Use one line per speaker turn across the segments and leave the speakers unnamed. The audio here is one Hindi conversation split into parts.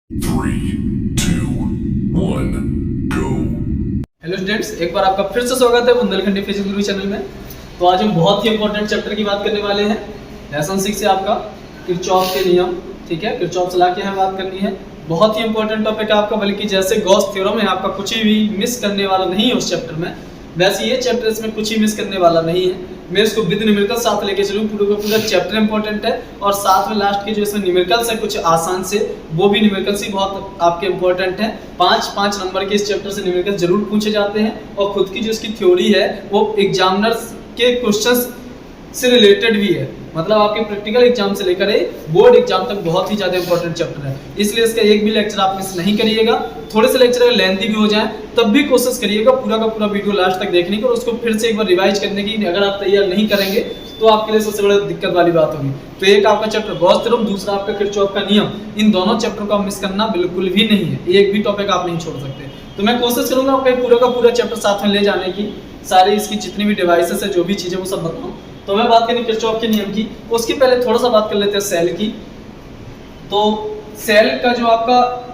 3, 2, 1, go.
हेलो स्टूडेंट्स, एक बार आपका फिर से स्वागत है बुंदेलखंडी फिजिक्स गुरु चैनल में। तो आज हम बहुत ही इंपॉर्टेंट चैप्टर की बात करने वाले हैं। लेसन 6 से आपका किरचॉफ के नियम, ठीक है, किरचॉफ सलाह की हमें बात करनी है। बहुत ही इंपॉर्टेंट टॉपिक है आपका, बल्कि जैसे गॉस थ्योरम है आपका कुछ भी मिस करने वाला नहीं है उस चैप्टर में, वैसे ये चैप्टर इसमें कुछ ही मिस करने वाला नहीं है। मैं इसको विद न्यूमेरिकल साथ लेके चलूँ, पूरा का पूरा चैप्टर इंपॉर्टेंट है और साथ में लास्ट के जो इसमें न्यूमेरिकल्स है कुछ आसान से, वो भी न्यूमेरिकल्स ही बहुत आपके इंपॉर्टेंट हैं। 5 नंबर के इस चैप्टर से न्यूमेरिकल जरूर पूछे जाते हैं और खुद की जो इसकी थ्योरी है वो एग्जामिनर्स के क्वेश्चंस से रिलेटेड भी है। मतलब आपके प्रैक्टिकल एग्जाम से लेकर बोर्ड एग्जाम तक बहुत ही ज़्यादा इंपॉर्टेंट चैप्टर है, इसलिए इसका एक भी लेक्चर आप मिस नहीं करिएगा। थोड़े से लेक्चर अगर लेंथी भी हो जाए तब भी कोशिश करिएगा पूरा का पूरा वीडियो लास्ट तक देखने की और उसको फिर से एक बार रिवाइज करने की। अगर आप तैयार नहीं करेंगे तो आपके लिए सबसे बड़ी दिक्कत वाली बात होगी। तो एक आपका चैप्टर गॉस थ्योरम, दूसरा आपका किरचॉफ का नियम, इन दोनों चैप्टर को मिस करना बिल्कुल भी नहीं है। एक भी टॉपिक आप नहीं छोड़ सकते। तो मैं कोशिश करूंगा आपका पूरा का पूरा चैप्टर साथ में ले जाने की, सारी इसकी जितनी भी डिवाइसेस है, जो भी चीज़ें, वो सब बताऊँ। तो मैं बात करें किरचॉफ के नियम की, उसके पहले थोड़ा सा बात कर लेते हैं सेल की। तो सेल का जो आपका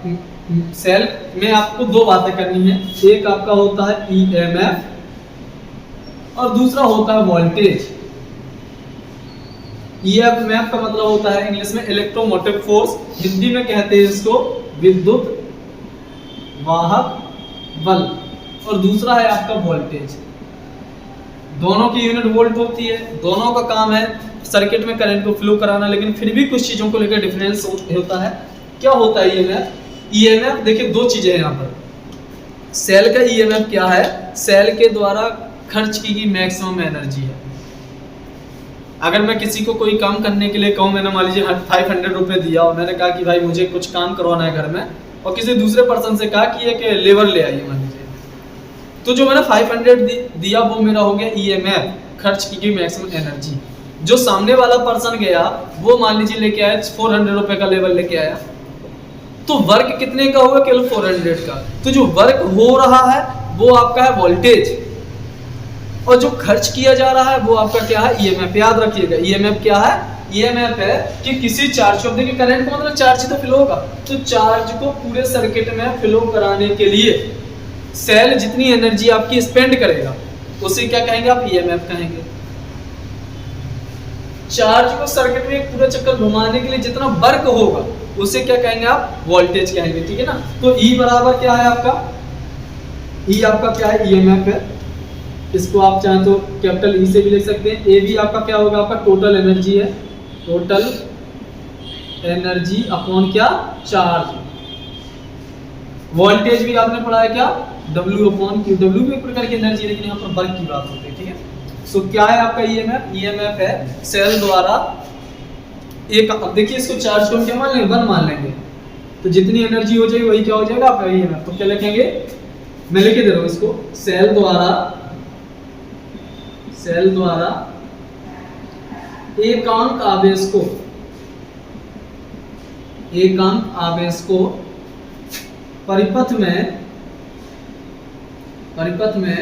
सेल में आपको दो बातें करनी है। एक आपका होता है ईएमएफ और दूसरा होता है वोल्टेज। ईएमएफ का मतलब होता है इंग्लिश में इलेक्ट्रोमोटिव फोर्स, हिंदी में कहते हैं इसको विद्युत वाहक बल, और दूसरा है आपका वोल्टेज। दोनों की यूनिट वोल्ट होती है, दोनों का काम है सर्किट में करंट को फ्लो कराना, लेकिन फिर भी कुछ चीजों को लेकर डिफरेंस होता है। क्या होता है ईएमएफ? ईएमएफ देखिए दो चीजें हैं यहाँ पर। सेल का ईएमएफ क्या है? सेल के द्वारा खर्च की गई मैक्सिमम एनर्जी है। अगर मैं किसी को कोई काम करने के लिए कहूँ, मैंने मान लीजिए 500 रुपये दिया और मैंने कहा कि भाई मुझे कुछ काम करवाना है घर में, और किसी दूसरे पर्सन से कहा कि एक लेबर ले आइए, मान लीजिए, तो जो मैंने 500 दिया वो मेरा हो गया ईएमएफ, खर्च की गई मैक्सिमम एनर्जी। जो सामने वाला पर्सन गया वो मान लीजिए लेके आया 400 रुपए का लेवल लेके आया, तो वर्क कितने का होगा? केवल 400 का। तो जो वर्क हो रहा है वो आपका है वोल्टेज, और जो खर्च किया जा रहा है वो आपका क्या है? ईएमएफ। याद रखिएगा ईएमएफ क्या है? ईएमएफ है कि किसी चार्ज को, देखिए करंट को मतलब चार्ज ही तो फ्लो होगा, तो चार्ज को पूरे सर्किट में फ्लो कराने के लिए सेल जितनी एनर्जी आपकी स्पेंड करेगा उसे क्या कहेंगे आप? ईएमएफ कहेंगे। चार्ज को सर्किट में एक पूरा चक्कर घुमाने के लिए जितना वर्क होगा उसे क्या कहेंगे आप? वोल्टेज कहेंगे, ठीक है ना। तो ई बराबर क्या है आपका? ई आपका क्या है? ईएमएफ है। इसको आप चाहें तो कैपिटल ई से भी लिख सकते हैं। ए भी आपका क्या होगा? आपका टोटल एनर्जी है, टोटल एनर्जी अपॉन क्या? चार्ज। वोल्टेज भी आपने पढ़ा है क्या? W upon Q। W भी एक प्रकार की एनर्जी है, लेकिन यहाँ पर वर्क की बात होती है, ठीक है। सो क्या है आपका ईएमएफ? ईएमएफ है सेल द्वारा एक, अब देखिए इसको चार्ज को हम क्या मान लेंगे? 1 मान लेंगे, तो जितनी एनर्जी हो जाएगी वही क्या हो जाएगा आपका ईएमएफ। तो क्या लिखेंगे? मैं लिख दे रहा हूँ इसको, सेल द्वारा एकांक आवेश को परिपथ में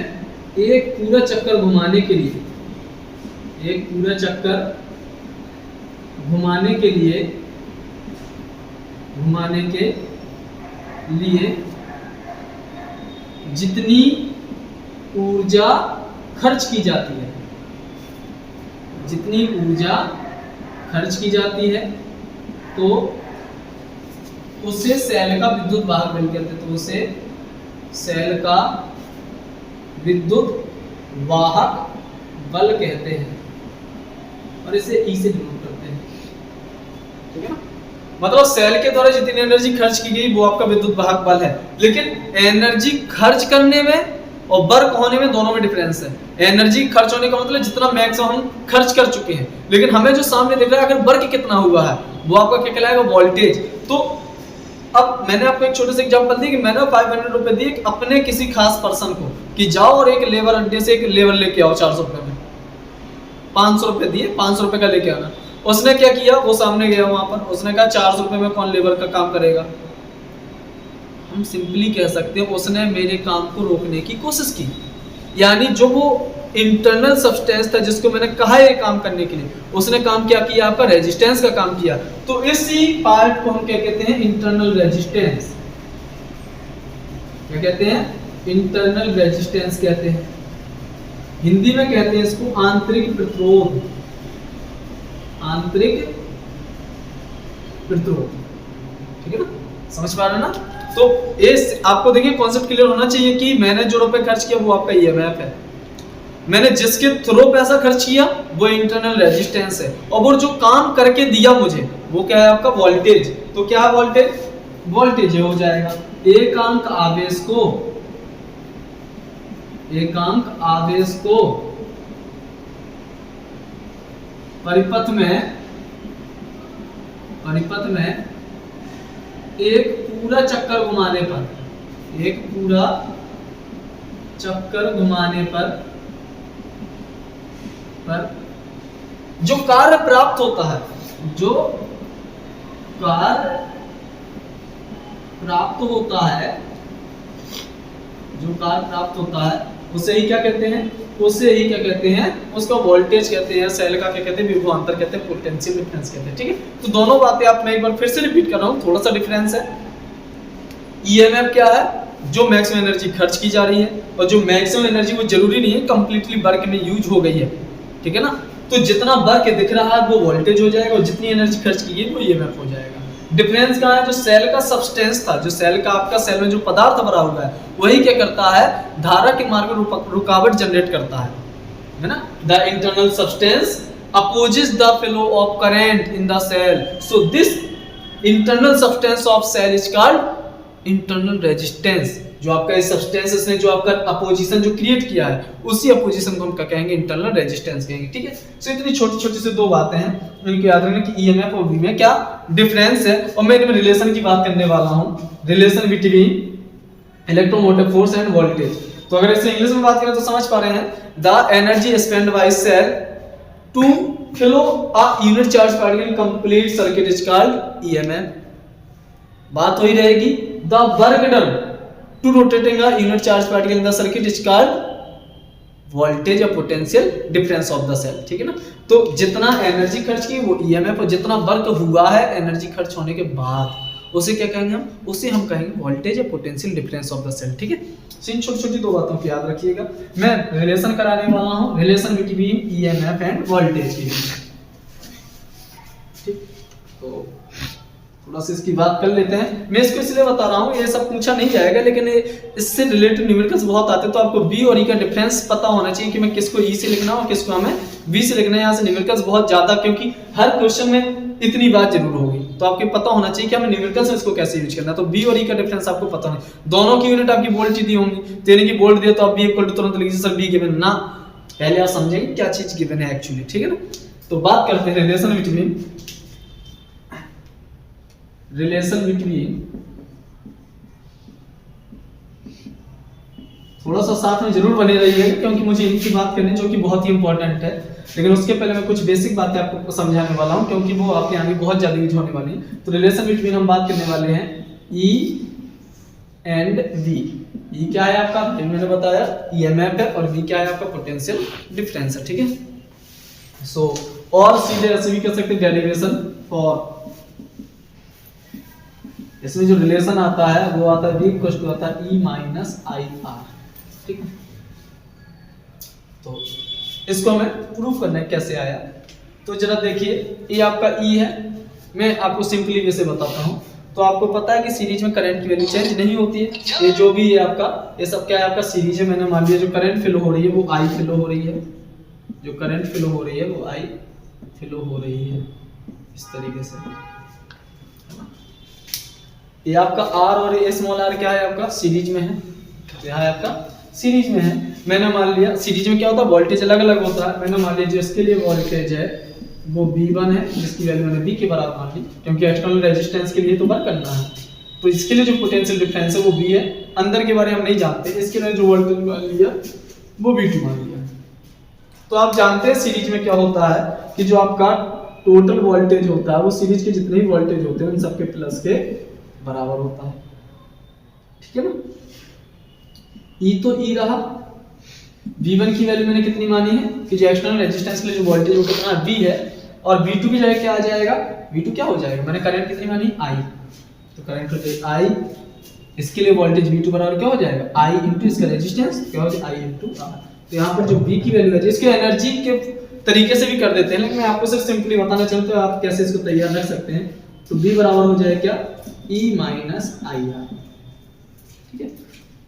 एक पूरा चक्कर घुमाने के लिए, जितनी ऊर्जा खर्च की जाती है, तो उसे सेल का विद्युत वाहक बल कहते हैं। तो उसे सेल का विद्युत वाहक बल कहते हैं, और इसे ई से डिनोट करते हैं, ठीक है ना। मतलब सेल के द्वारा जितनी एनर्जी खर्च की गई वो आपका विद्युत वाहक बल है। लेकिन एनर्जी खर्च करने में और वर्क होने में, दोनों में डिफरेंस है। एनर्जी खर्च होने का मतलब जितना मैक्सिमम हम खर्च कर चुके हैं, लेकिन हमें जो सामने दिख रहा है अगर वर्क कितना हुआ है वो आपका क्या कहलाएगा? वोल्टेज। तो अब मैंने आपको एक छोटे से एग्जांपल दी कि मैंने 500 रुपए दिए अपने किसी खास पर्सन को कि जाओ और एक लेबर अड्डे से एक लेबर लेके आओ 400 रुपए में। 500 रुपए दिए, 500 रुपए का लेके आना। उसने क्या किया? वो सामने गया वहां पर, उसने कहा 400 रुपए में कौन लेबर का काम करेगा? हम सिंपली कह सकते हैं उसने मेरे काम को रोकने की कोशिश की, यानी जो वो इंटरनल सब्सटेंस था जिसको मैंने कहा ये काम करने के लिए, उसने काम क्या किया, आपका रेजिस्टेंस का काम किया। तो इसी पार्ट को हम क्या कहते हैं, इंटरनल रेजिस्टेंस। क्या कहते हैं, इंटरनल रेजिस्टेंस कहते हैं। हिंदी में कहते हैं इसको आंतरिक प्रतिरोध, आंतरिक प्रतिरोध। ठीक है ना, समझ पा रहे हैं ना। तो इस आपको देखिए कॉन्सेप्ट क्लियर होना चाहिए कि मैंने जो रुपए खर्च किया वो आपका ईएमएफ है, मैंने जिसके थ्रू पैसा खर्च किया वो इंटरनल रेजिस्टेंस है, और वो जो काम करके दिया मुझे वो क्या है, आपका वोल्टेज। तो क्या है वोल्टेज, वोल्टेज हो जाएगा एकांक आवेश को, एकांक आवेश को परिपथ में एक पूरा चक्कर घुमाने पर, एक पूरा चक्कर घुमाने पर जो कार्य प्राप्त होता है, जो कार्य प्राप्त होता है, जो कार्य प्राप्त होता है उसे ही क्या कहते हैं, उसे ही क्या कहते हैं, उसका वोल्टेज कहते हैं, सेल का क्या कहते हैं, विभवांतर कहते हैं, पोटेंशियल डिफरेंस कहते हैं। ठीक है, तो दोनों बातें आप मैं एक बार फिर से रिपीट कर रहा हूं, थोड़ा सा डिफरेंस है। ईएमएफ क्या है, जो मैक्सिमम एनर्जी खर्च की जा रही है, और जो मैक्सिमम एनर्जी वो जरूरी नहीं है कंप्लीटली वर्क में यूज हो गई है। ठीक है ना, तो जितना वर्क दिख रहा है वो वोल्टेज हो जाएगा, और जितनी एनर्जी खर्च की गई वो ईएमएफ हो जाएगा। डिफरेंस कहाँ है, जो सेल का सब्सटेंस था, जो सेल का आपका सेल में जो पदार्थ भरा हुआ है वही क्या करता है, धारा के मार्ग में रुकावट जनरेट करता है ना। The internal substance opposes the flow of current in the cell, so this internal substance of cell is called internal resistance. जो आपका इस सब्सटेंस ने जो आपका अपोजिशन जो क्रिएट किया है उसी अपोजिशन को हम क्या कहेंगे, इंटरनल रेजिस्टेंस कहेंगे। ठीक है, सो इतनी छोटी छोटी से दो बातें हैं, इनको याद रखना कि ईएमएफ और वी में क्या डिफरेंस है। और मैं इनमें रिलेशन की बात करने वाला हूं, relation between electromotive force end voltage. तो अगर इसे इंग्लिश में बात करें तो समझ पा रहे हैं, the energy spend by cell to flow a unit charge particle in complete circuit is called EMF. बात हो ही रहेगी, the work done to rotating a unit charge particle in the circuit is called voltage या potential difference of the cell. ठीक है ना, तो जितना एनर्जी खर्च की वो ईएमएफ, और जितना वर्क हुआ है एनर्जी खर्च होने के बाद उसे क्या कहेंगे हम, उसे हम कहेंगे वोल्टेज या potential difference of the cell. ठीक है, सो इन छोटी छोटी दो बातों को याद रखिएगा। मैं रिलेशन कराने वाला हूं, relation between EMF end voltage की। ठीक, तो थोड़ा सा इसकी बात कर लेते हैं। मैं इसको इसलिए बता रहा हूँ, ये सब पूछा नहीं जाएगा, लेकिन इससे रिलेटेड न्यूमेरिकल्स बहुत आते हैं, तो आपको बी और ई का डिफरेंस पता होना चाहिए कि मैं किसको ई से लिखना और किसको हमें बी से लिखना है। यहाँ से न्यूमेरिकल्स बहुत ज्यादा, क्योंकि हर क्वेश्चन में इतनी बात जरूर होगी, तो आपको पता होना चाहिए कि हमें न्यूमेरिकल्स में इसको कैसे यूज करना है। तो बी और ई का डिफरेंस आपको पता नहीं, दोनों की यूनिट आपकी वोल्ट दी होंगी, तेने की वोल्ट दिया तो आप बी इक्वल टू तुरंत लिखिए सर बी गिवन ना, पहले आप समझेंगे क्या चीज गिवन है एक्चुअली। ठीक है ना, तो बात करते हैं रिलेशन बिटवीन थोड़ा सा साथ में जरूर बने रहिएगा, क्योंकि मुझे इनकी बात करनी जो कि बहुत ही इंपॉर्टेंट है। लेकिन उसके पहले मैं कुछ बेसिक बातें आपको समझाने वाला हूं, क्योंकि वो आपके आगे बहुत ज्यादा यूज होने वाली है। तो रिलेशन बिटवीन हम बात करने वाले हैं ई एंड वी। ई क्या है आपका, मैंने बताया ईएमएफ है, और वी क्या है आपका पोटेंशियल डिफरेंस है। ठीक है, सो और सीधे ऐसे भी कर सकते हैं डेरिवेशन फॉर, इसमें जो रिलेशन आता है वो आता है v इक्वल टू आता है e माइनस आई आर। ठीक है, तो इसको हमें प्रूफ करना है कैसे आया। तो जरा देखिए, ये आपका e है, मैं आपको सिंपली वैसे बताता हूँ। तो आपको पता है कि सीरीज में करंट की वैल्यू चेंज नहीं होती है, ये जो भी है आपका, ये सब क्या है आपका सीरीज है। मैंने मान लिया जो करंट फ्लो हो रही है वो आई फ्लो हो रही है, जो करंट फ्लो हो रही है वो आई फ्लो हो रही है, इस तरीके से। ये आपका R और ये स्मॉल r क्या है आपका सीरीज में है, यहाँ है आपका सीरीज में है। मैंने मान लिया सीरीज में क्या होता है, वोल्टेज अलग अलग होता है। मैंने मान लिया जो इसके लिए वोल्टेज है वो V1 है, जिसकी वैल्यू मैंने V के बराबर मान ली, क्योंकि एक्सटर्नल रेजिस्टेंस के लिए तो वर्क करना है। तो इसके लिए जो पोटेंशियल डिफरेंस है वो V है, अंदर के बारे में हम नहीं जानते, इसके लिए जो वोल्टेज मान लिया वो V2 मान लिया। तो आप जानते हैं सीरीज में क्या होता है कि जो आपका टोटल वोल्टेज होता है वो सीरीज के जितने भी वोल्टेज होते हैं उन सबके प्लस के बराबर होता है। ठीक है ना, ई तो ई रहा, V1 की वैल्यू मैंने कितनी मानी है कि जो एक्सटर्नल रेजिस्टेंस के लिए जो वोल्टेज वो कितना V है, और V2 की जगह क्या आ जाएगा, V2 क्या हो जाएगा, मैंने करंट कितनी मानी I, तो करंट हो जाएगा I, इसके लिए वोल्टेज V2 बराबर क्या हो जाएगा I इंटू इसका रेजिस्टेंस क्या हो जाएगा I इंटू R। तो यहाँ पर जो V की वैल्यू है जिसके एनर्जी के तरीके से भी कर देते हैं, लेकिन मैं आपको सिर्फ सिंपली बताना चाहता हूँ आप कैसे इसको तैयार रख सकते हैं। तो V बराबर हो जाएगा क्या E माइनस IR, ठीक है।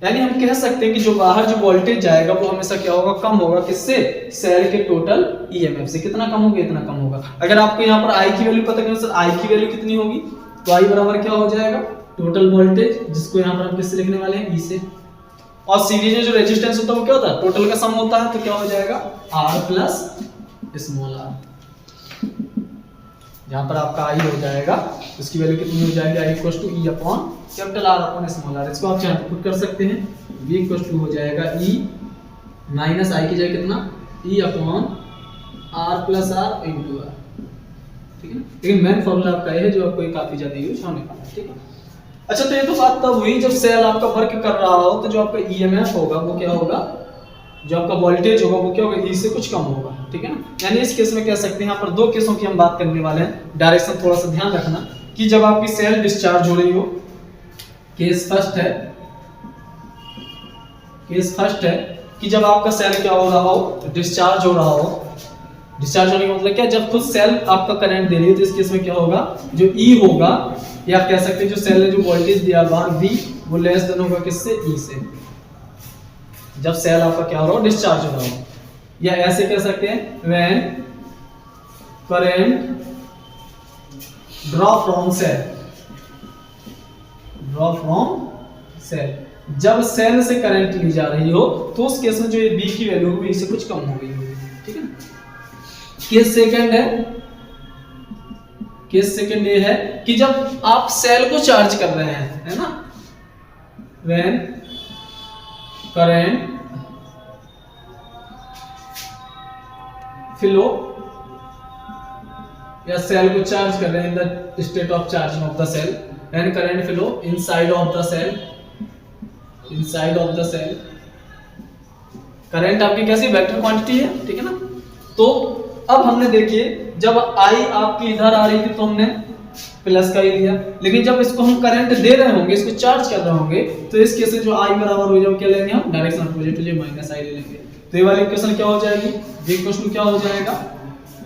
यानी हम कह सकते हैं कि जो बाहर जो वोल्टेज जाएगा वो हमेशा क्या होगा, कम होगा, किससे, सेल के टोटल ईएमएफ से। कितना कम होगा, इतना कम होगा। अगर आपको यहाँ पर I की वैल्यू पता करना सर I की वैल्यू कितनी होगी, तो I बराबर क्या हो जाएगा टोटल वोल्टेज, जिसको यहाँ पर हम किससे लिखने वाले हैं, E से, और सीरीज में जो रेजिस्टेंस होता है वो क्या होता है, टोटल का सम होता है, तो क्या हो जाएगा R प्लस स्मॉल r। जहां पर आपका I हो जाएगा उसकी वैल्यू कितनी हो जाएगी, I equal to E upon capital R upon small r। इसको आप चाहे तो पुट कर सकते हैं, V इक्वल टू हो जाएगा E माइनस I की जगह कितना E upon R plus R into R, ठीक है। लेकिन मेन फॉर्मूला आपका ये है जो आपको काफी ज्यादा यूज होने वाला है, ठीक है। अच्छा, तो ये तो बात तब हुई जब सेल आपका वर्क कर रहा हो, तो जो आपका ईएमएफ होगा वो क्या होगा, जो आपका वोल्टेज होगा वो क्या होगा, E से कुछ कम होगा, ठीक है ना। यानी इस केस में कह सकते हैं, यहाँ पर दो केसों की हम बात करने वाले हैं, डायरेक्शन थोड़ा सा ध्यान रखना कि जब आपकी सेल डिस्चार्ज हो रही हो, केस फर्स्ट है कि जब आपका सेल क्या हो रहा हो, डिस्चार्ज हो रहा हो। डिस्चार्ज होने का मतलब क्या, जब खुद सेल आपका करंट दे रही है, तो इस केस में क्या होगा, जो E होगा, या आप कह सकते हैं जो सेल ने जो वोल्टेज दिया बाहर V, वो लेस देन होगा किससे, E से, जब सेल आपका क्या हो रहा हो, डिस्चार्ज हो रहा हो। या ऐसे कह सकते हैं when current draw from cell, जब सेल से करंट ली जा रही हो, तो उस केस में जो ये B की वैल्यू होगी इससे कुछ कम हो गई होगी, ठीक है ना। केस सेकंड ये है कि जब आप सेल को चार्ज कर रहे हैं, है ना, व्हेन करंट फ्लो, या सेल को चार्ज कर रहे हैं in the state of charging of the cell, when current flow inside of the cell, current आपकी कैसी वेक्टर क्वांटिटी है, ठीक है ना। तो अब हमने देखिए जब I आपकी इधर आ रही थी तो हमने प्लस का ही लिया, लेकिन जब इसको हम करंट दे रहे होंगे, इसको चार्ज कर रहे होंगे, तो इस केस में जो I बराबर हो जाएगा क्या लेंगे हम, direction opposite to minus I ले लेंगे। तो ये वाली इक्वेशन क्या हो जाएगी, V इक्वल टू क्या हो जाएगा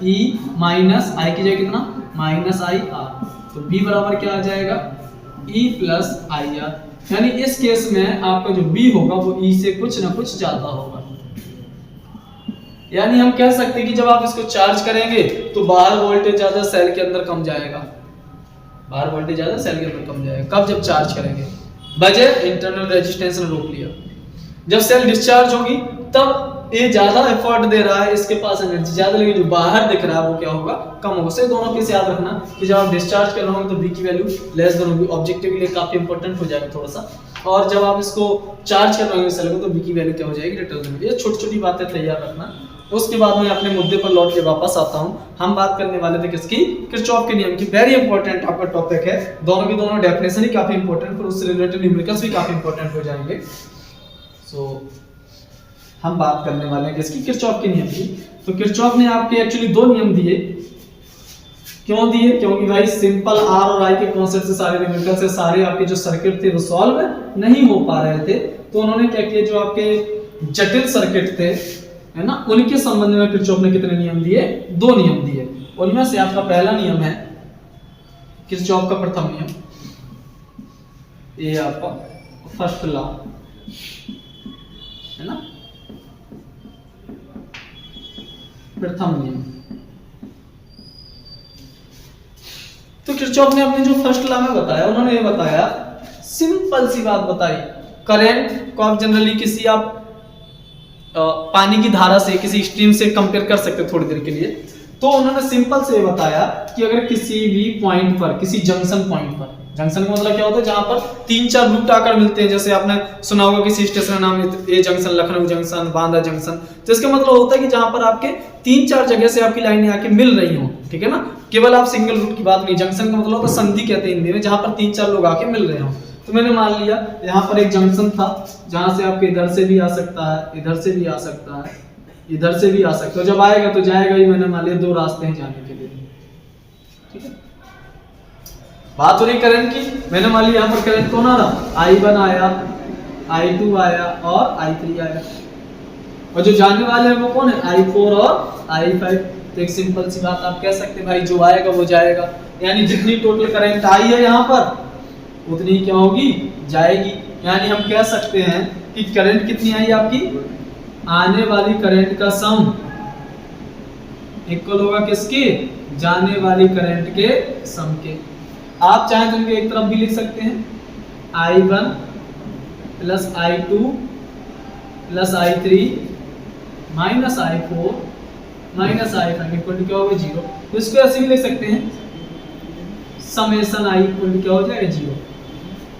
E माइनस I की जगह कितना माइनस IR, तो B बराबर क्या आ जाएगा E प्लस IR। यानी इस केस में आपका जो B होगा वो E से कुछ ना कुछ ज्यादा होगा। यानी हम कह सकते हैं कि जब आप इसको चार्ज करेंगे तो बाहर वोल्टेज ज्यादा, सेल के अंदर कम जाएगा, बाहर वोल्टेज ज्यादा, सेल के अंदर कम जाएगा। कब, जब चार्ज करेंगे, बजाय इंटरनल रेजिस्टेंस ने रोक लिया। जब सेल डिस्चार्ज होगी तब ये ज्यादा एफर्ट दे रहा है, इसके पास एनर्जी ज्यादा, लेकिन जो बाहर दिख रहा है वो क्या होगा, कम होगा। से दोनों केस याद रखना कि जब आप डिस्चार्ज कर रहे होंगे तो B की वैल्यू लेस देन होगी, ऑब्जेक्टिव के लिए काफी इंपॉर्टेंट हो जाएगा थोड़ा सा, और जब आप इसको चार्ज कर रहे होंगे सेल को तो B की वैल्यू क्या हो जाएगी, डिटरमिनेंट। ये छोटी छोटी बातें तैयार रखना। उसके बाद मैं अपने मुद्दे पर लौट के वापस आता हूं। हम बात करने वाले थे किसकी, किरचॉफ के नियम की। वेरी इंपॉर्टेंट आपका टॉपिक है, दोनों की दोनों डेफिनेशन ही काफी इंपॉर्टेंट, फिर उससे रिलेटेड न्यूमेरिकल्स भी काफी इंपॉर्टेंट हो जाएंगे। सो हम बात करने वाले हैं किसकी, किरचॉफ के नियम की। तो किरचॉफ ने आपके एक्चुअली दो नियम दिए। क्यों दिए, क्योंकि भाई सिंपल R और I के कॉन्सेप्ट से सारे न्यूमेरिकल से सारे आपके जो सर्किट थे वो सॉल्व नहीं हो पा रहे थे, तो उन्होंने क्या किया, जो आपके जटिल सर्किट थे, है ना, उनके संबंध में किरचॉफ ने कितने नियम दिए, दो नियम दिए। उनमें से आपका पहला नियम है किरचॉफ का प्रथम नियम, ये आपका फर्स्ट लॉ है ना, प्रथम नियम। तो किरचॉफ ने अपने जो फर्स्ट लॉ में बताया, उन्होंने ये बताया, सिंपल सी बात बताई, करंट को आप जनरली किसी आप पानी की धारा से, किसी स्ट्रीम से कंपेयर कर सकते थोड़ी देर के लिए। तो उन्होंने सिंपल से बताया कि अगर किसी भी पॉइंट पर, किसी जंक्शन पॉइंट पर, जंक्शन का मतलब क्या होता है, जहां पर 3-4 रूट आकर मिलते हैं, जैसे आपने सुना होगा किसी स्टेशन का नाम ए junction, Lucknow junction, Banda junction, तो इसका मतलब होता है कि जहां पर आपके 3-4 जगह से आपकी लाइनें आके मिल रही हो, ठीक है ना। केवल आप सिंगल रूट की बात नहीं, जंक्शन का मतलब होता है संधि कहते हैं हिंदी में, जहां पर 3-4 लोग आके मिल रहे हो। तो मैंने मान लिया यहाँ पर एक जंक्शन था जहां से आपके इधर से भी आ सकता है, इधर से भी आ सकता है, इधर से भी आ सकता है। जब आएगा तो जाएगा ही। मैंने मान लिया दो रास्ते हैं जाने के लिए, ठीक है। बात हो रही करंट की। मैंने मान लिया यहाँ पर करंट कौन आ रहा, I1 आया, I2 आया और I3 आया, और जो जाने वाले हैं वो कौन है, I4 और I5। तो एक सिंपल सी बात आप कह सकते हैं भाई जो आएगा वो जाएगा, यानी जितनी टोटल करंट आई है यहाँ पर उतनी क्या होगी, जाएगी। यानी हम कह सकते हैं कि करंट कितनी आई आपकी, आने वाली करंट का सम इक्वल होगा किसके, जाने वाली करंट के सम के। आप चाहें तो इनको एक तरफ भी लिख सकते हैं, I1 plus I2 plus I3 minus I4 minus I5 equal to क्या होगा, 0। तो इसको ऐसे भी लिख सकते हैं, समेशन I इक्वल टू क्या हो जाएगा, 0।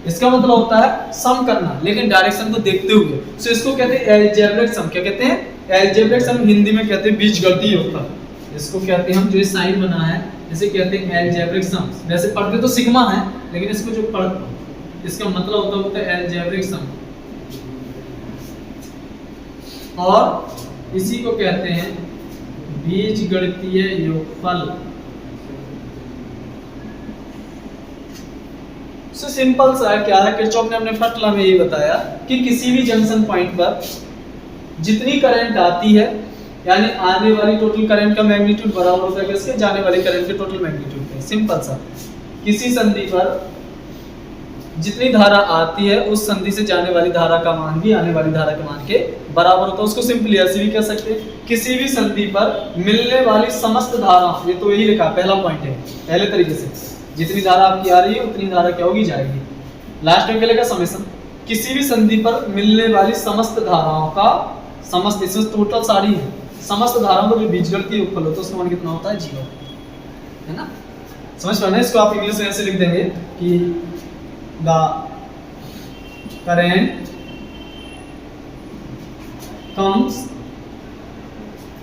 इसका मतलब होता है सम करना, लेकिन डायरेक्शन को देखते हुए। सो इसको कहते हैं अलजेब्रिक सम। क्या कहते हैं, अलजेब्रिक सम हिंदी में कहते हैं बीजगणितीय योगफल। इसको कहते हैं हम, जो ये साइन बना है इसे कहते हैं अलजेब्रिक सम। वैसे पढ़ते तो सिग्मा है, लेकिन इसको जो पढ़ इसका मतलब होता है अलजेब्रिक सम, और इसी को कहते हैं बीजगणितीय योगफल। सो सिंपल सा क्या है, किरचॉफ ने अपने फर्स्ट लॉ में ये बताया कि किसी भी जंक्शन पॉइंट पर जितनी करंट आती है, यानी आने वाली टोटल करंट का मैग्नीट्यूड बराबर होता है किसके, जाने वाली करंट के टोटल मैग्नीट्यूड के। सिंपल सा, किसी संधि पर जितनी धारा आती है उस संधि से जाने वाली धारा का मान भी आने वाली धारा के मान के बराबर होता है। उसको सिंपली ऐसे भी कह सकते हैं, किसी भी संधि पर मिलने वाली समस्त धारा, ये तो यही लिखा पहला पॉइंट है, पहले तरीके से जितनी धारा आपकी आ रही है उतनी धारा क्या होगी, जाएगी। लास्ट में क्या लिखा, समेशन, किसी भी संधि पर मिलने वाली समस्त धाराओं का समस्त, इसमें टोटल सारी है, समस्त धाराओं का जो बीजगणितीय योगफल होता है उसका मान कितना होता है, 0, है ना। समझ पा रहे हैं। इसको आप इंग्लिश में ऐसे लिख देंगे कि the current comes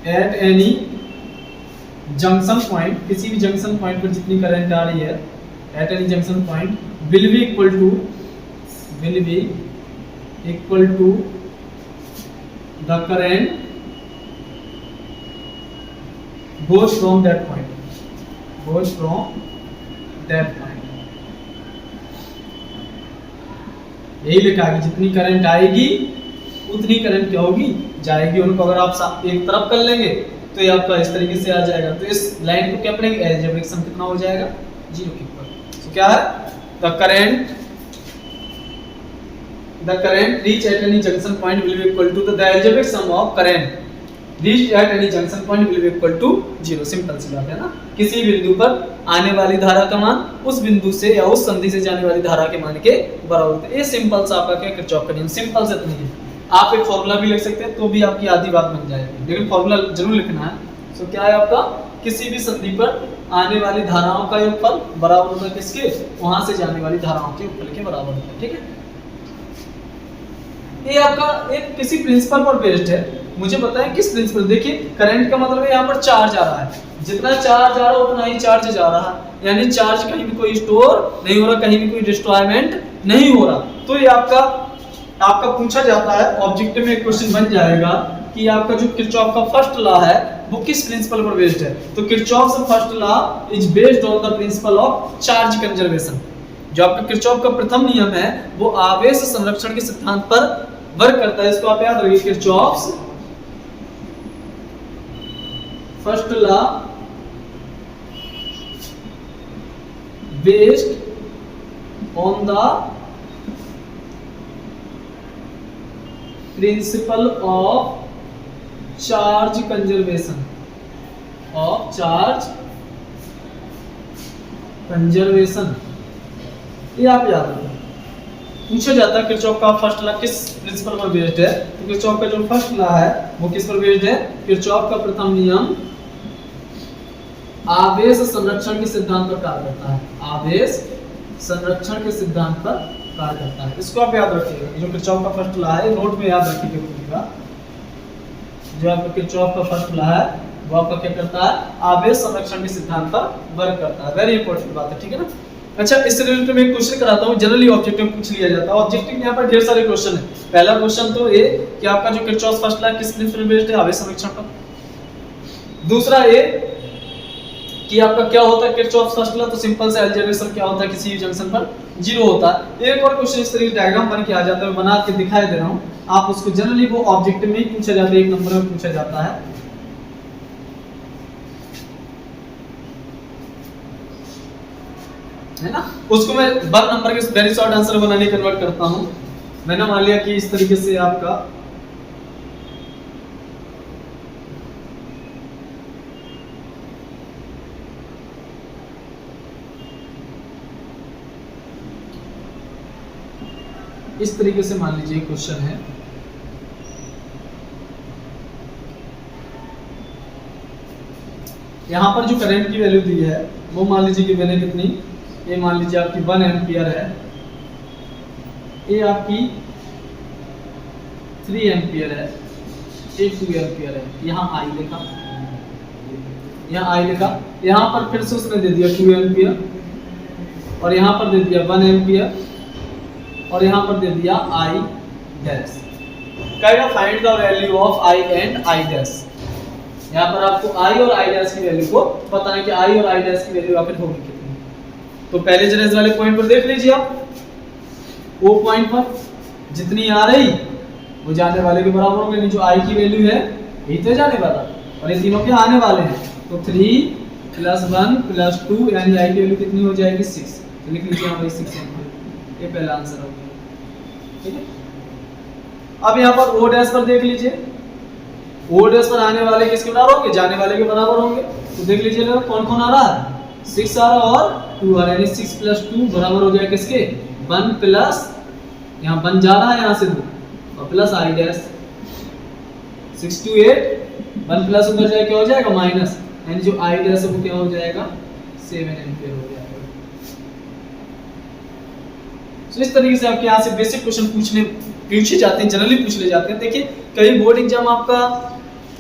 at any junction point, किसी भी जंक्शन पॉइंट पर जितनी करंट आ रही है at any junction point will be equal to the current goes from that point, यही लिखा है कि जितनी करंट आएगी उतनी करंट क्या होगी, जाएगी। उनको अगर आप एक तरफ कर लेंगे तो ये आपका इस तरीके से आ जाएगा। तो इस लाइन को क्या पढ़ेंगे, अलजेब्रिक सम कितना हो जाएगा, 0 के ऊपर। तो क्या है, the current reach at any junction point will be equal to the algebraic sum of current reach at any junction point will be equal to 0। Simple सी बात है ना, किसी बिंदु पर आने वाली धारा का मान उस बिंदु से या उस संधि से जाने वाली धारा के मान के बराबर होता है। ये सिंपल सा आपका क्या किरचॉफ का नियम, सिंपल से इतना ही है। आप एक फॉर्मूला भी लिख सकते हैं तो भी आपकी आधी बात बन जाएगी, लेकिन फॉर्मूला जरूर लिखना है। तो क्या है आपका, किसी भी संधि पर आने वाली धाराओं का योगफल बराबर होता है किसके, वहां से जाने वाली धाराओं के योगफल के बराबर होता है, ठीक है। ये आपका एक किसी प्रिंसिपल पर बेस्ड है। मुझे बताएं किस प्रिंसिपल। देखिए करंट का मतलब है यहाँ पर चार्ज आ रहा है, जितना चार्ज आ रहा है उतना ही चार्ज जा रहा है, यानी चार्ज कहीं भी कोई स्टोर नहीं हो रहा, कहीं भी कोई डिस्ट्रॉयमेंट नहीं हो रहा। तो ये आपका पूछा जाता है, ऑब्जेक्टिव में एक क्वेश्चन बन जाएगा कि आपका जो किरचॉफ का फर्स्ट लॉ है वो किस प्रिंसिपल पर बेस्ड है। तो किरचॉफ का first law is based on the principle of charge conservation. जो आपका किरचॉफ का प्रथम नियम है वो आवेश संरक्षण के सिद्धांत पर वर्क करता है। इसको आप याद रखिए, Kirchhoff's first law based on the principle of charge conservation, ये आप याद रखिए। पूछा जाता है किरचॉफ का फर्स्ट लॉ किस प्रिंसिपल पर बेस्ड है, तो किरचॉफ का जो फर्स्ट लॉ है वो किस पर बेस्ड है, किरचॉफ का प्रथम नियम आवेश संरक्षण के सिद्धांत पर कार्य करता है, आवेश संरक्षण के सिद्धांत पर कार्य करता है। इसको आप याद रखिएगा, जो किरचॉफ का फर्स्ट लॉ है नोट में याद रखिएगा। जो आपका किरचॉफ का फर्स्ट लॉ है वो आपका क्या करता है, आवेश संरक्षण के सिद्धांत पर वर्क करता है। वेरी इंपॉर्टेंट बात है, ठीक है ना। अच्छा, इससे रिलेटेड मैं एक क्वेश्चन कराता हूँ, जनरली ऑब्जेक्टिव पूछ लिया जाता है। ऑब्जेक्टिव यहाँ पर ढेर सारे क्वेश्चन है। पहला क्वेश्चन तो ये कि आपका जो किरचॉफ फर्स्ट लॉ किस प्रिंसिपल बेस्ड है, आवेश संरक्षण पर। दूसरा ये कि आपका क्या होता है किरचॉफ फर्स्ट लॉ, तो सिंपल से एल्जेब्रा क्या होता है, किसी भी जंक्शन पर 0 होता है। एक और क्वेश्चन इस तरीके डायग्राम बन के आ जाता है, बना के दिखाई दे रहा हूँ आप उसको, जनरली वो ऑब्जेक्टिव में ही पूछा जाता है, 1 नंबर में पूछा जाता है ना। उसको मैं 1 नंबर के वेरी शॉर्ट आंसर बनाने कन्वर्ट करता हूं। मैंने मान लिया कि इस तरीके से आपका इस तरीके से मान लीजिए क्वेश्चन है, यहां पर जो करंट की वैल्यू दी है वो मान लीजिए कि मैंने कितनी, ये मान लीजिए आपकी 1 एम्पियर है, ये आपकी 3 एम्पियर है, ये 2 एम्पियर है। यहाँ आई लिखा, यहाँ आई लिखा, यहाँ पर फिर से उसने दे दिया 2 एम्पियर और यहाँ पर दे दिया 1 एम्पियर और यहाँ पर दे दिया आई डैश। कहेगा find the value of I and I dash. यहाँ पर आपको आई और आई डैश की वैल्यू को पता है कि आई और आई डैश की वैल्यू आखिर होगी कितनी। तो पहले जरा इस वाले पॉइंट पर देख लीजिए आप, वो पॉइंट पर जितनी आ रही वो जाने वाले के बराबर होंगे, नहीं जो आई की वैल्यू है यही तो जाने वाला, और ये तीनों के आने वाले हैं। तो 3 + 1 + 2 यानी आई की वैल्यू कितनी हो जाएगी 6। तो लिख लीजिए यहाँ पर 6 एम्पियर, ये पहला आंसर हो गया। ठीक है, अब यहाँ पर ओ डैश पर देख लीजिए, ओ डैश पर आने वाले किसके बराबर होंगे, जाने वाले के बराबर होंगे। तो देख लीजिए कौन कौन आ रहा है, 6 आ रहा और 2 आ रहा है, यानी 6 + 2 बराबर हो जाएगा किसके, 1 प्लस यहाँ 1 जा रहा है यहाँ से 2 और plus I dash, 6 to 8 1 plus उधर जाए क्या हो जाएगा माइनस, यानी जो आई डैश है वो क्या हो जाएगा 7 एम्पियर हो जाएगा। तो इस तरीके से आपके यहाँ से बेसिक क्वेश्चन पूछे जाते हैं, जनरली पूछ ले जाते हैं। देखिए कई बोर्ड एग्जाम आपका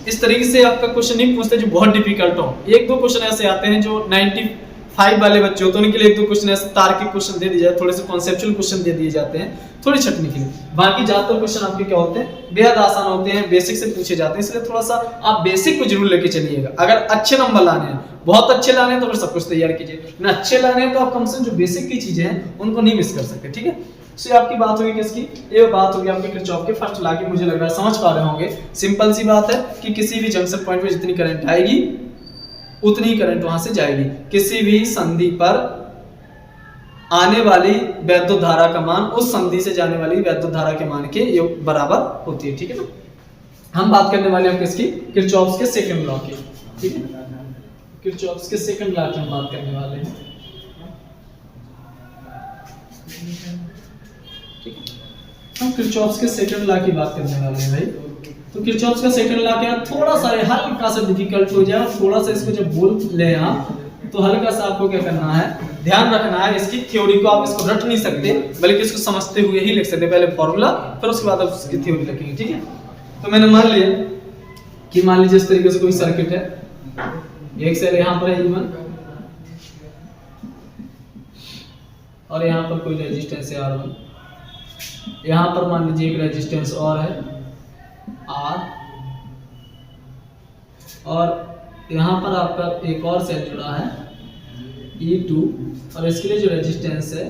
इस तरीके से आपका क्वेश्चन नहीं पूछते जो बहुत डिफिकल्ट हो। 1-2 क्वेश्चन ऐसे आते हैं जो 95 वाले बच्चे होते हैं उनके लिए 1-2 क्वेश्चन ऐसे तार्किक क्वेश्चन दे दिए जाते हैं, थोड़े से कॉन्सेप्चुअल क्वेश्चन दे दिए जाते हैं थोड़ी छटने के लिए। बाकी ज्यादातर क्वेश्चन आपके क्या होते हैं, बेहद आसान होते हैं, बेसिक से पूछे जाते हैं। इसलिए थोड़ा सा आप बेसिक को जरूर लेके चलिएगा। अगर अच्छे नंबर लाने हैं, बहुत अच्छे लाने हैं तो फिर सब कुछ तैयार कीजिए, ना अच्छे लाने हैं तो आप कम से कम जो बेसिक की चीजें हैं उनको नहीं मिस कर सकते। ठीक है, तो आपकी बात होगी किसकी, ये बात होगी आपके किरचॉफ के फर्स्ट लॉ की। मुझे लग रहा है समझ पा रहे होंगे। सिंपल सी बात है कि किसी भी जंक्शन पॉइंट पे जितनी करंट आएगी उतनी ही करंट वहां से जाएगी। किसी भी संधि पर आने वाली वैद्युत धारा का मान उस संधि से जाने वाली वैद्युत धारा के मान के बराबर होती है। ठीक है ना, हम बात करने वाले हैं किसकी, किरचॉफ के सेकंड लॉ की। ठीक है, किरचॉफ के सेकंड लॉ की हम बात करने वाले हैं। हम किरचॉफ के सेकंड लॉ की बात करने वाले हैं भाई। तो किरचॉफ का सेकंड लॉ क्या, थोड़ा सा हल्का सा डिफिकल्ट हो जाए, थोड़ा सा इसको जब बोल ले आप तो हल्का सा आपको क्या करना है, ध्यान रखना है। इसकी थ्योरी को आप इसको रट नहीं सकते, बल्कि इसको समझते हुए ही लिख सकते। पहले फॉर्मूला फिर उसके बाद आप उसकी थ्योरी लिखेंगे। ठीक है, तो मैंने मान लिया कि मान लीजिए इस तरीके से कोई सर्किट है, एक सेल यहाँ पर है E1 और यहाँ पर कोई रेजिस्टेंस है R1, यहाँ पर मान लीजिए एक रेजिस्टेंस और है R, और यहाँ पर आपका एक और सेल जुड़ा है E2 और इसके लिए जो रेजिस्टेंस है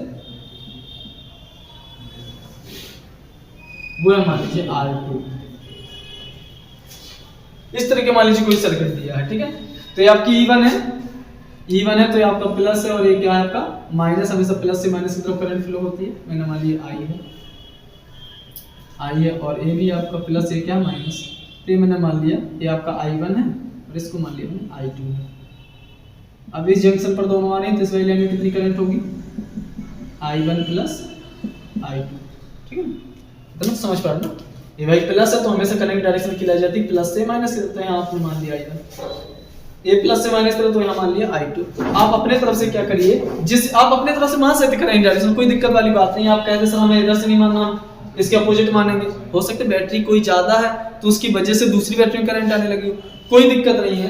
वो है मान लीजिए R2। इस तरह के मान लीजिए कोई सर्किट दिया है। ठीक है, तो ये आपकी E1 है, E1 है तो ये आपका प्लस है और ये क्या है आपका माइनस। हमेशा प्लस से माइनस की तरफ करंट फ्लो होती है। मैंने मान लिया I है और ये भी आपका प्लस, ये क्या माइनस। तो ये मैंने मान लिया ये आपका I1 है और इसको मान लिया मैंने I2 है। अब इस जंक्शन पर दोनों आ रहे हैं तो इस वाली लाइन में कितनी करंट होगी, I1 प्लस I2। ठीक है, तो समझ पा रहे ना, ये भाई प्लस है तो हमेशा करंट डायरेक्शन खिलाई जाती है प्लस से माइनस की तरफ। तो यहाँ आपने मान लिया I1, ये प्लस से माइनस तरफ तो यहाँ मान लिया I2। आप अपने तरफ से क्या करिए, जिस आप अपने तरफ से मान सकते करंट डायरेक्शन, कोई दिक्कत वाली बात नहीं। आप कहते सर हमें इधर से नहीं मानना, इसके अपोजिट मानेंगे। हो सकता है बैटरी कोई ज्यादा है तो उसकी वजह से दूसरी बैटरी में करंट आने लगी, कोई दिक्कत नहीं है।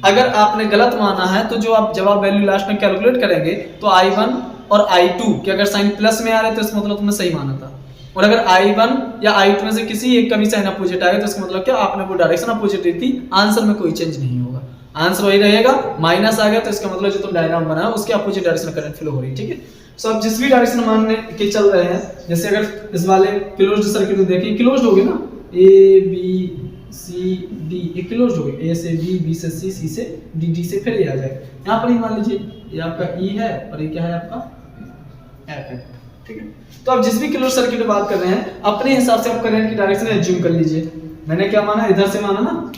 अगर आपने गलत माना है तो जो आप जब आप वैल्यू लास्ट में कैलकुलेट करेंगे तो I1 और I2 के अगर साइन प्लस में आ रहे तो इसका मतलब तुमने सही माना था, और अगर I1 या I2 में से किसी एक का भी साइन अपोजिट आएगा तो इसका मतलब क्या आपने वो डायरेक्शन अपोजिट दी थी, आंसर में कोई चेंज नहीं होगा, आंसर वही रहेगा। माइनस आ गया तो इसका मतलब जो तुम डायग्राम बनाया उसके अपोजिट डायरेक्शन में करंट फ्लो हो रही है, ठीक है। सो अब जिस भी डायरेक्शन मानने के चल रहे हैं, जैसे अगर इस वाले क्लोज्ड सर्किट में देखें, क्लोज्ड हो गए ना, ए बी सी डी, ये क्लोज्ड हो गए, ए से बी, बी से सी, सी से डी, डी से फिर ये आ जाए। यहाँ पर ही मान लीजिए ये आपका ई है और ये क्या है आपका एफ है, ठीक है। तो अब जिस भी क्लोज सर्किट की बात कर रहे हैं अपने हिसाब से आप करंट की डायरेक्शन एज्यूम कर लीजिए। मैंने क्या माना, इधर से माना ना,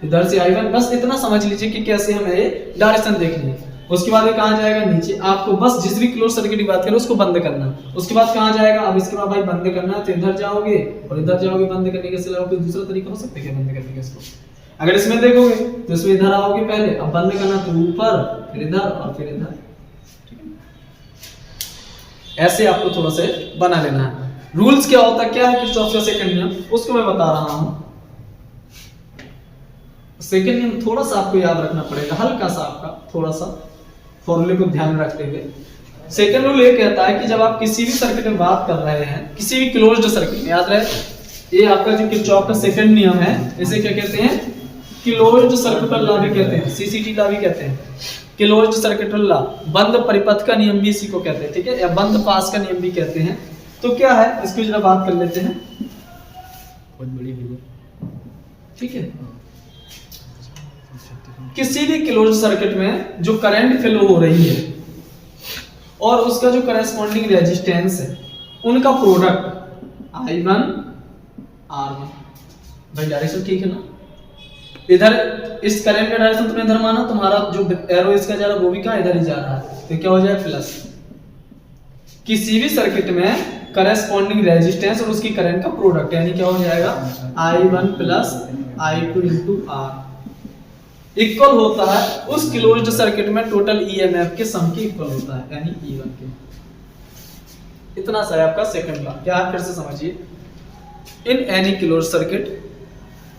इधर से I1, बस इतना समझ लीजिए कि कैसे हमें ये डायरेक्शन देखनी है। उसके बाद ये कहां जाएगा, नीचे। आपको बस जिस भी क्लोज सर्किट की बात करें उसको बंद करना है। उसके बाद कहां जाएगा, अब इसके बाद भाई बंद करना है तो इधर जाओगे और इधर जाओगे। बंद करने के सिवा कोई दूसरा तरीका हो सकता है क्या बंद करने का इसको? अगर इसमें देखोगे तो इसमें इधर आओगे पहले, अब बंद करना तो ऊपर, फिर इधर और फिर इधर, ठीक है। ऐसे आपको थोड़ा सा बना लेना है। रूल्स क्या होता है, क्या है किरचॉफ का सेकंड नियम, उसको मैं बता रहा हूं। सेकंड नियम थोड़ा सा आपको याद रखना पड़ेगा, हल्का सा आपका थोड़ा सा फॉर्मूले को ध्यान रखते हुए। सेकंड रूल ये कहता है कि जब आप किसी भी सर्किट में बात कर रहे हैं, किसी भी क्लोज्ड सर्किट में, याद रहे ये आपका जो किरचॉफ का सेकंड नियम है, इसे क्या कहते हैं, क्लोज्ड सर्किटल लॉ भी कहते हैं, सीसीटी लॉ भी कहते हैं। क्लोज्ड सर्किटल लॉ, बंद परिपथ का नियम भी इसी को कहते हैं, ठीक है, या बंद पास का नियम भी कहते हैं। तो क्या है इसकी जरा बात कर लेते हैं, बहुत बड़ी वीडियो, ठीक है। किसी भी क्लोज सर्किट में जो करंट फ्लो हो रही है और उसका जो करस्पॉन्डिंग रेजिस्टेंस है, उनका प्रोडक्ट I1 R1, भाई डायरेक्शन ठीक है ना। इधर इस करंट का डायरेक्शन तुमने इधर माना, तुम्हारा जो एरो इसका जा रहा है वो भी कहां इधर ही जा रहा है, तो क्या हो जाए प्लस। किसी भी सर्किट में करस्पॉन्डिंग रेजिस्टेंस और उसकी करंट का प्रोडक्ट यानी क्या हो जाएगा I1 plus I2 into R equal होता है उस क्लोज्ड सर्किट में टोटल ईएमएफ के सम के इक्वल होता है, यानी E1 के। इतना सा है आपका सेकंड लॉ। क्या है फिर से समझिए, इन एनी क्लोज सर्किट,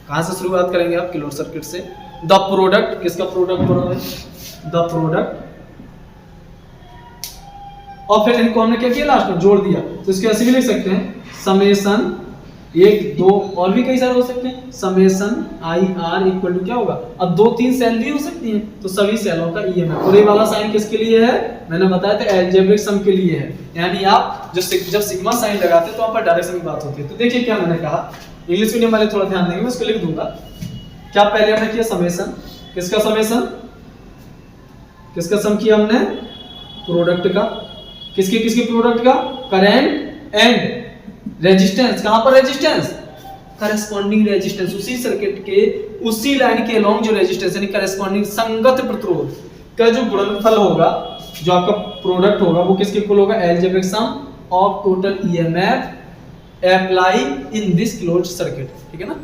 कहां से शुरुआत करेंगे आप, क्लोज सर्किट से। द प्रोडक्ट, किसका प्रोडक्ट हो रहा है, द प्रोडक्ट, और फिर इनको हमने क्या किया लास्ट में जोड़ दिया, तो इसको ऐसे भी लिख सकते हैं समेशन, एक दो और भी कई सारे हो सकते हैं, summation I R equal to क्या होगा, अब दो तीन सेल भी हो सकती हैं तो सभी सेलों का ईएमएफ। और ये वाला साइन किसके लिए है, मैंने बताया था अलजेब्रिक सम के लिए है, यानी आप जब सिग्मा साइन लगाते हैं तो वहां पर डायरेक्शन की बात होती है। तो देखिए क्या मैंने कहा, इंग्लिश मीडियम वाले थोड़ा ध्यान देंगे, मैं इसको लिख दूंगा। क्या पहले हमने किया समेशन, किसका समेशन, किसका सम किया हमने, प्रोडक्ट का, किसके किसके प्रोडक्ट का, करंट एंड रेजिस्टेंस। कहां पर रेजिस्टेंस, करस्पॉन्डिंग रेजिस्टेंस, उसी सर्किट के उसी लाइन के अलोंग जो रेजिस्टेंस यानी करस्पॉन्डिंग संगत प्रतिरोध का जो गुणनफल होगा, जो आपका प्रोडक्ट होगा वो किसके इक्वल होगा, algebraic sum of total EMF apply in this closed circuit, ठीक है ना।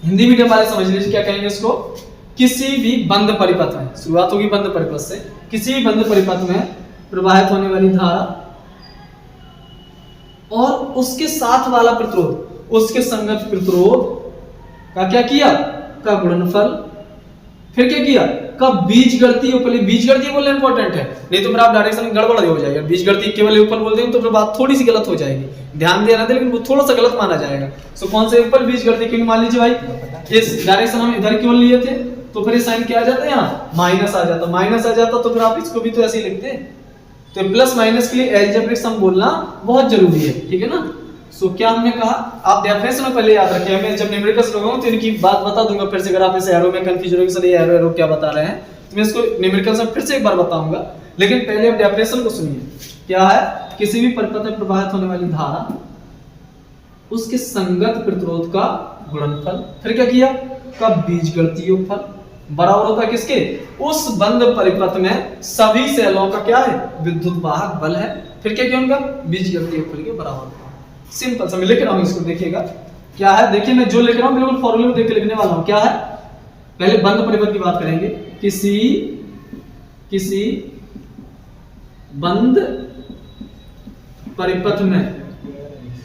हिंदी मीडियम वाले समझ लीजिए क्या कहेंगे इसको, किसी भी बंद परिपथ में, शुरुआत होगी बंद परिपथ से, किसी भी बंद परिपथ में प्रवाहित होने वाली धारा और उसके साथ वाला प्रतिरोध, उसके संगत प्रतिरोध का क्या किया, का गुणनफल, फिर क्या किया, का बीजगणितीय उपल। बीजगणितीय बोलना इंपॉर्टेंट है, नहीं तो फिर आप डायरेक्शन गड़बड़ हो जाएगा। बीजगणितीय केवल उपल बोल देंगे तो फिर बात थोड़ी सी गलत हो जाएगी, ध्यान देना दे, लेकिन वो थोड़ा सा गलत माना जाएगा। सो कौन से उपल, बीजगणितीय, क्योंकि मान लीजिए भाई इस डायरेक्शन हम इधर केवल लिए थे तो फिर साइन क्या आ जाता है, यहाँ माइनस आ जाता, माइनस आ जाता तो फिर आप इसको भी तो ऐसे ही लिखते। तो प्लस माइनस के लिए अलजेब्रिक सम बोलना बहुत जरूरी है, ठीक है ना। सो क्या हमने कहा, आप डेफिनेशन में पहले याद रखें, मैं जब न्यूमेरिकल्स लगाऊंगा तो इनकी बात बता दूंगा फिर से। अगर आप इस एरो में कंफ्यूज हो सर ये एरो एरो क्या बता रहे हैं, तो मैं इसको न्यूमेरिकल्स में फिर से एक बार बताऊंगा, लेकिन पहले आप डेफिनेशन को सुनिए। क्या है, किसी भी परिपथ में प्रवाहित होने वाली धारा, उसके संगत प्रतिरोध का गुणनफल, फिर क्या किया, का बीजगणितीय योगफल बराबर होता है किसके, उस बंद परिपथ में सभी सेलों का क्या है, विद्युत वाहक बल है, फिर क्या किया उनका, बीजगणितीय योगफल के बराबर होता है। सिंपल सा मैं लिख रहा हूं, इसको देखिएगा क्या है, देखिए मैं जो लिख रहा हूं बिल्कुल फॉर्मूले में देख के लिखने वाला हूं। क्या है, पहले बंद परिपथ की बात करेंगे, किसी बंद परिपथ में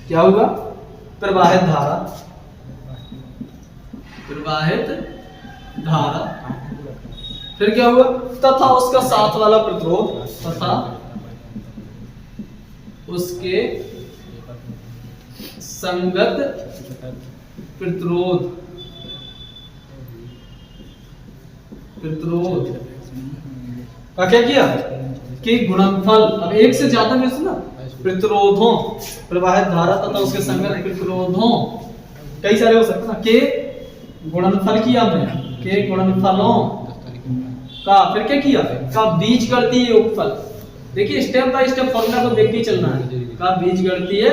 क्या होगा, प्रवाहित धारा, प्रवाहित धारा, फिर क्या हुआ, तथा उसका साथ वाला प्रतिरोध, तथा उसके संगत प्रतिरोध का क्या किया कि गुणनफल, अब एक से ज्यादा में ना प्रतिरोधों, प्रवाहित धारा तथा उसके संगत प्रतिरोधों कई सारे हो सकते ना, के गुणनफल किया हमने, के गुणनफलों का, फिर क्या किया, का बीजगणितीय योगफल। देखिए स्टेप बाय स्टेप फॉर्मूला को देख के चलना है, का बीजगणितीय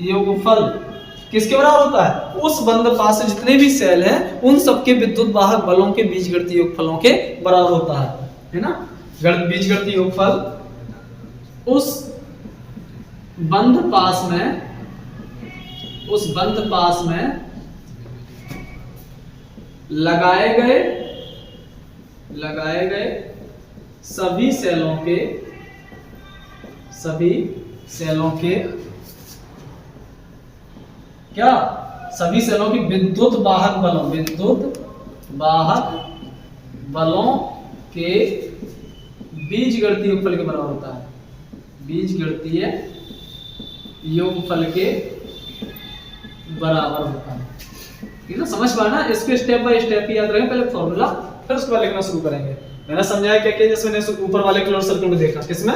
योगफल किसके बराबर होता है, उस बंद पास से जितने भी सेल हैं उन सबके विद्युत वाहक बलों के बीजगणितीय योगफलों के बराबर होता है ना। बीजगणितीय योगफल उस बंद पास में लगाए गए सभी सेलों के क्या, सभी सेलों की विद्युत वाहक बलों के बीजगणितीय योगफल के बराबर होता है, बीजगणितीय योगफल के बराबर होता है। ठीक है ना, समझ पाए ना, इसको स्टेप बाय स्टेप याद रखें, पहले फॉर्मूला फिर उसके बाद लिखना शुरू करेंगे। मैंने समझाया क्या क्या, जैसे मैंने ऊपर वाले क्लोज सर्किट में देखा, किसमें,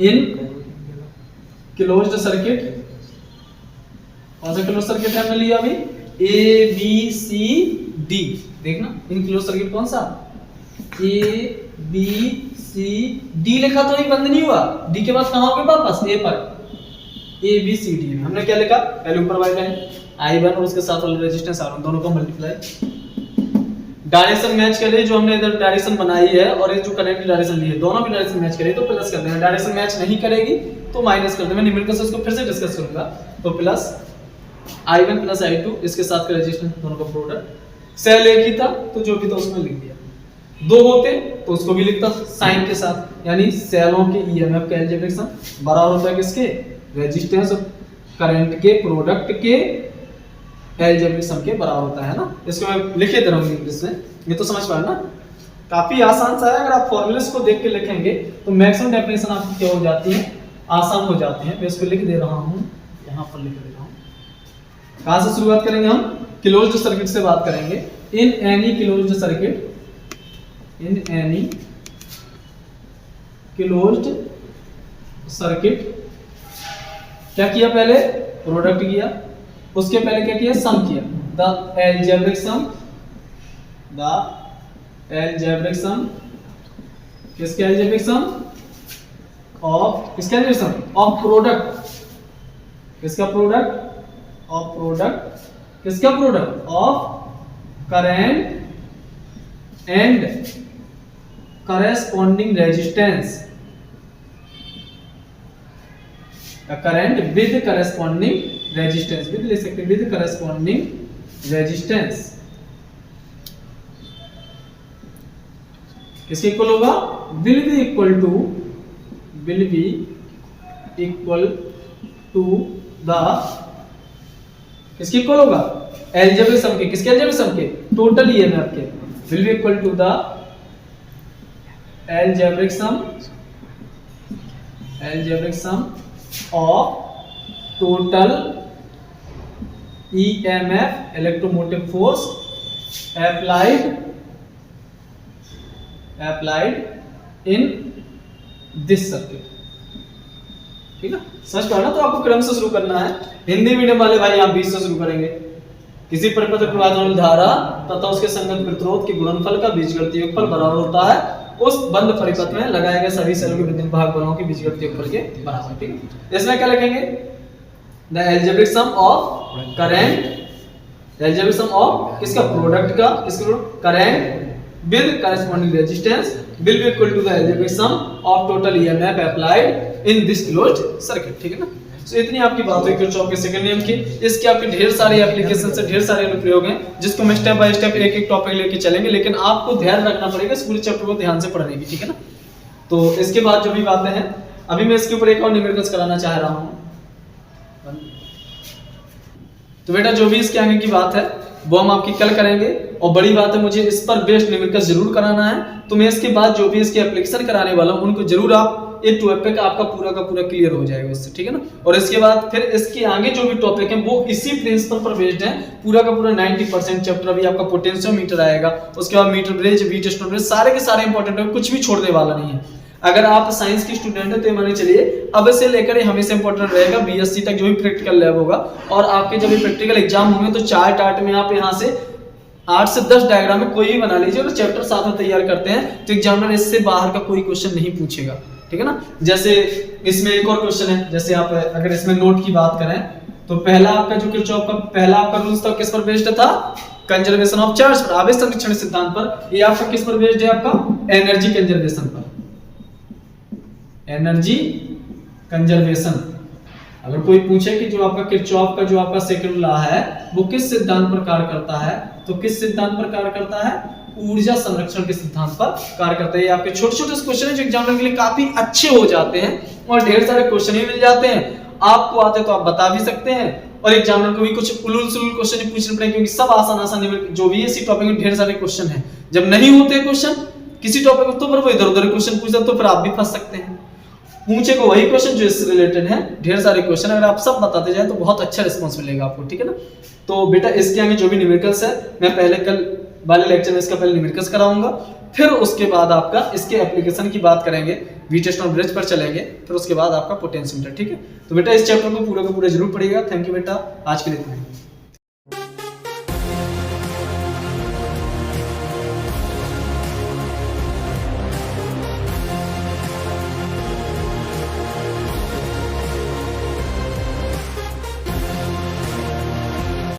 इन क्लोज्ड सर्किट, कौन सा क्लोज सर्किट है हमने लिया अभी, ए बी सी डी, देखना इन क्लोज सर्किट कौन सा, ए बी सी डी लिखा तो एक बंद नहीं हुआ, डी के बाद कहां हो गए वापस ए पर, ए बी सी डी में हमने क्या लिखा, पहले ऊपर वाली लाइन I1 और उसके साथ वाला रेजिस्टेंस R1 दोनों का मल्टीप्लाई, डायरेक्शन मैच करें, जो हमने इधर डायरेक्शन बनाई है और ये जो करंट की डायरेक्शन ली है दोनों की डायरेक्शन मैच करें तो प्लस कर देना, डायरेक्शन मैच नहीं करेगी तो माइनस कर देना। मैं न्यूमेरिकल से इसको फिर से डिस्कस करूंगा, तो प्लस I1 प्लस I2 इसके साथ का रेजिस्टेंस दोनों का प्रोडक्ट, सेल एक ही था तो जो भी था उसमें लिख दिया, दो होते तो उसको भी लिखता साइन के साथ, यानी सेलों के ईएमएफ का एलजेब्रिक सम बराबर होता है किसके, रेजिस्टेंस और करंट के प्रोडक्ट के एलजेब्रिक सम के बराबर होता है ना। इसको मैं लिखे दे रहा हूं इंग्लिश में, ये तो समझ पा रहे ना, काफी आसान सा है, अगर आप फॉर्मूलेस को देख के लिखेंगे तो मैक्सिमम डेफिनेशन आपकी क्या हो जाती है, आसान हो जाती है। मैं इसको लिख दे रहा हूं, यहां पर लिख दे रहा हूं। कहां से शुरुआत करेंगे हम, क्लोज्ड सर्किट से बात करेंगे। In any closed circuit, in any closed circuit क्या किया, पहले प्रोडक्ट किया, उसके पहले क्या किया, सम किया, the algebraic sum, the algebraic sum, किसके एलजेब्रिक सम, ऑफ, किसके एलजेब्रिक सम, ऑफ प्रोडक्ट, किसका प्रोडक्ट, ऑफ प्रोडक्ट, किसका product, of current and corresponding resistance, the current with corresponding resistance, with लिख सकते हैं with corresponding resistance, किसके इक्वल होगा, will be equal to the, किसके इक्वल होगा, एलजेब्रिक सम के, किसके एलजेब्रिक सम के, टोटल ईएमएफ के, will be equal to the algebraic sum of total EMF electromotive force applied in this circuit। ठीक है, समझ पा रहे ना, तो आपको क्रम से शुरू करना है। हिंदी मीडियम वाले भाई आप 20 से शुरू करेंगे। किसी परिपथ प्रवाहित होने वाली धारा तथा उसके संगत प्रतिरोध के गुणनफल का बीजगणितीय योगफल बराबर होता है उस बंद परिपथ में लगाए गए सभी सेलों के विद्युत वाहक बलों के बीजगणितीय योगफल के बराबर। ठीक है, इसमें क्या लिखेंगे, the algebraic sum of current, algebraic sum of किसका, प्रोडक्ट का, किसका, current with corresponding resistance will be equal to the algebraic sum of total EMF applied in this closed circuit। ठीक है ना, तो इतनी आपकी बात हुई किरचॉफ के सेकंड नियम की। इसके आपके ढेर सारे एप्लीकेशन से ढेर सारे अनुप्रयोग हैं जिसको मैं स्टेप बाय स्टेप एक एक टॉपिक लेके चलेंगे, लेकिन आपको ध्यान रखना पड़ेगा इस पूरे चैप्टर को ध्यान से पढ़ने की। ठीक है ना, तो इसके बाद जो भी बातें हैं, अभी मैं इसके ऊपर एक और न्यूमेरिकल्स कराना चाह रहा हूं। तो बेटा जो भी इसके आगे की बात है वो हम आपकी कल करेंगे, और बड़ी बात है मुझे इस पर बेस्ड न्यूमेरिकल्स जरूर कराना है। तो मैं इसके बाद जो भी इसके एप्लीकेशन कराने वाला हूं उनको जरूर आप ए टू एफ तक आपका पूरा का पूरा क्लियर हो जाएगा उससे, ठीक है ना। और इसके बाद फिर इसके आगे जो भी टॉपिक है वो इसी प्रिंसिपल पर बेस्ड है, पूरा का पूरा 90% चैप्टर अभी आपका पोटेंशियोमीटर आएगा, उसके बाद metre bridge, Wheatstone bridge, सारे के सारे इंपॉर्टेंट है, कुछ भी छोड़ने वाला नहीं है। अगर आप साइंस की स्टूडेंट है तो माने चलिए अब से लेकर हमेशा इंपॉर्टेंट रहेगा बीएससी तक जो भी प्रैक्टिकल लैब होगा, और आपके जब भी प्रैक्टिकल एग्जाम होंगे तो चार्ट आर्ट में आप यहाँ से 8 से 10 डायग्राम में कोई भी बना लीजिए और चैप्टर साथ में तैयार करते हैं तो एग्जामिनर इससे बाहर का कोई क्वेश्चन नहीं पूछेगा, ठीक है ना। जैसे इसमें एक और क्वेश्चन है, जैसे आप अगर इसमें नोट की बात करें तो पहला आपका जो किरचॉफ का पहला आपका रूल्स था किस पर बेस्ड था, कंजर्वेशन ऑफ चार्ज पर, आवेश संरक्षण सिद्धांत पर। ये आपका किस पर बेस्ड है, आपका एनर्जी कंजर्वेशन पर, एनर्जी कंजर्वेशन। अगर कोई पूछे कि जो आपका किरचॉफ का जो आपका सेकंड लॉ है वो किस सिद्धांत पर कार्य करता है, तो किस सिद्धांत पर कार्य करता है, ऊर्जा संरक्षण के सिद्धांत पर कार्य करता है। ये आपके छोटे-छोटे क्वेश्चन हैं जो एग्जामिनर के लिए काफी अच्छे हो जाते हैं और ढेर सारे क्वेश्चन भी मिल जाते हैं। आपको आते तो आप बता भी सकते हैं और एग्जामिनर को भी कुछ उलूल-सुलूल क्वेश्चन नहीं पूछने पड़ेंगे क्योंकि सब आसान जो भी इसी टॉपिक में ढेर सारे क्वेश्चन हैं। जब नहीं होते क्वेश्चन किसी टॉपिक में तो फिर वो इधर-उधर क्वेश्चन पूछता तो फिर आप भी फंस सकते हैं। पूछे को वही क्वेश्चन जो इससे रिलेटेड है, ढेर सारे क्वेश्चन, अगर आप सब बताते जाए तो बहुत अच्छा रिस्पांस मिलेगा आपको, ठीक है ना। तो बेटा इसके आगे जो भी न्यूमेरिकल्स है मैं पहले कल वाले लेक्चर में इसका पहले न्यूमेरिकल्स कराऊंगा, फिर उसके बाद आपका इसके एप्लीकेशन की बात करेंगे, वीट स्टोन ब्रिज पर चलेंगे, फिर उसके बाद आपका पोटेंशियोमीटर, ठीक है। तो बेटा इस चैप्टर को पूरा का पूरा जरूर पढ़िएगा। थैंक यू बेटा, आज के लिए इतना ही।